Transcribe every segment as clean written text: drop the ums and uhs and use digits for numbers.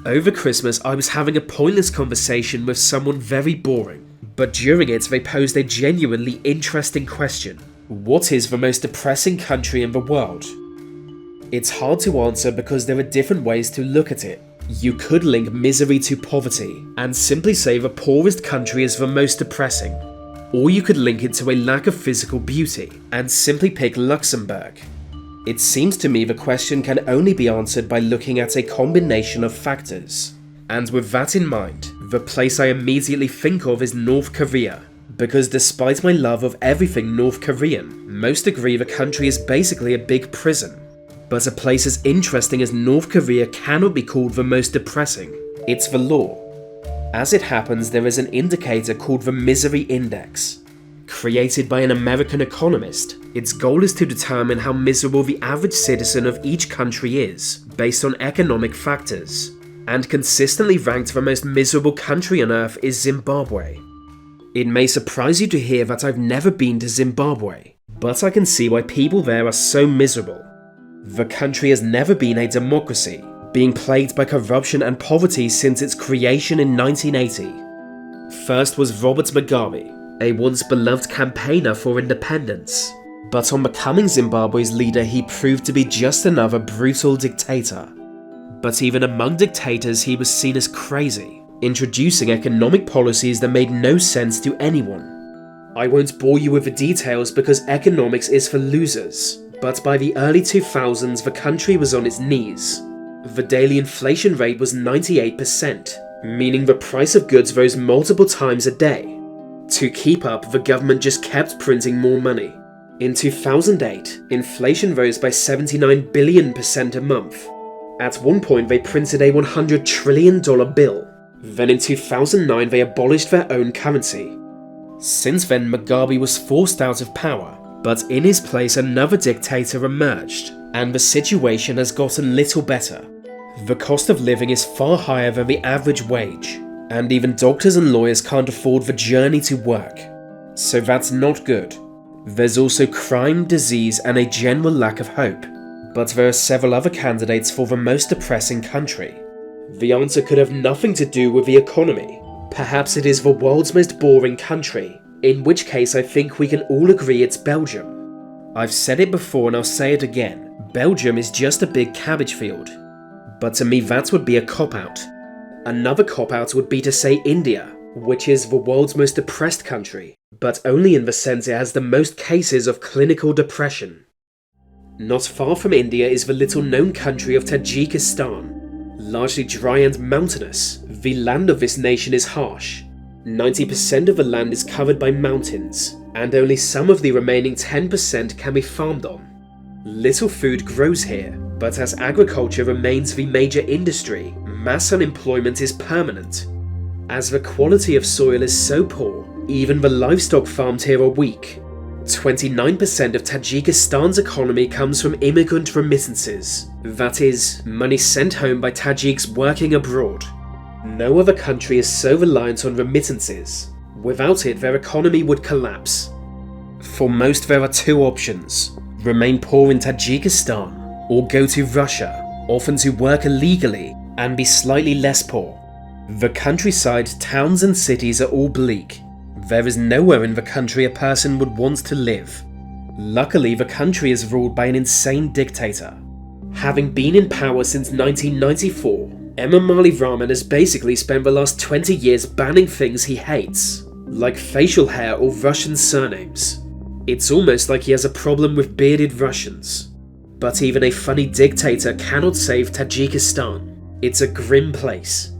Over Christmas, I was having a pointless conversation with someone very boring, but during it they posed a genuinely interesting question. What is the most depressing country in the world? It's hard to answer because there are different ways to look at it. You could link misery to poverty and simply say the poorest country is the most depressing. Or you could link it to a lack of physical beauty and simply pick Luxembourg. It seems to me the question can only be answered by looking at a combination of factors. And with that in mind, the place I immediately think of is North Korea. Because despite my love of everything North Korean, most agree the country is basically a big prison. But a place as interesting as North Korea cannot be called the most depressing. It's the law. As it happens, there is an indicator called the Misery Index. Created by an American economist, its goal is to determine how miserable the average citizen of each country is, based on economic factors. And consistently ranked the most miserable country on earth is Zimbabwe. It may surprise you to hear that I've never been to Zimbabwe, but I can see why people there are so miserable. The country has never been a democracy, being plagued by corruption and poverty since its creation in 1980. First was Robert Mugabe, a once beloved campaigner for independence, but on becoming Zimbabwe's leader he proved to be just another brutal dictator. But even among dictators he was seen as crazy, introducing economic policies that made no sense to anyone. I won't bore you with the details because economics is for losers. But by the early 2000s, the country was on its knees. The daily inflation rate was 98%, meaning the price of goods rose multiple times a day. To keep up, the government just kept printing more money. In 2008, inflation rose by 79 billion% a month. At one point, they printed a $100 trillion bill. Then in 2009, they abolished their own currency. Since then, Mugabe was forced out of power. But in his place another dictator emerged, and the situation has gotten little better. The cost of living is far higher than the average wage, and even doctors and lawyers can't afford the journey to work. So that's not good. There's also crime, disease, and a general lack of hope. But there are several other candidates for the most depressing country. The answer could have nothing to do with the economy. Perhaps it is the world's most boring country. In which case I think we can all agree it's Belgium. I've said it before and I'll say it again, Belgium is just a big cabbage field. But to me that would be a cop-out. Another cop-out would be to say India, which is the world's most depressed country, but only in the sense it has the most cases of clinical depression. Not far from India is the little-known country of Tajikistan. Largely dry and mountainous, the land of this nation is harsh. 90% of the land is covered by mountains, and only some of the remaining 10% can be farmed on. Little food grows here, but as agriculture remains the major industry, mass unemployment is permanent. As the quality of soil is so poor, even the livestock farmed here are weak. 29% of Tajikistan's economy comes from immigrant remittances, that is, money sent home by Tajiks working abroad. No other country is so reliant on remittances. Without it, their economy would collapse. For most, there are two options: remain poor in Tajikistan, or go to Russia, often to work illegally, and be slightly less poor. The countryside, towns and cities are all bleak. There is nowhere in the country a person would want to live. Luckily, the country is ruled by an insane dictator. Having been in power since 1994, Emomali Rahman has basically spent the last 20 years banning things he hates, like facial hair or Russian surnames. It's almost like he has a problem with bearded Russians. But even a funny dictator cannot save Tajikistan. It's a grim place.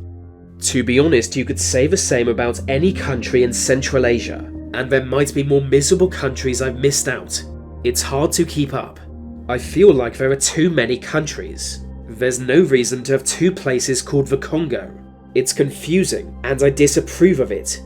To be honest, you could say the same about any country in Central Asia, and there might be more miserable countries I've missed out. It's hard to keep up. I feel like there are too many countries. There's no reason to have two places called the Congo. It's confusing, and I disapprove of it.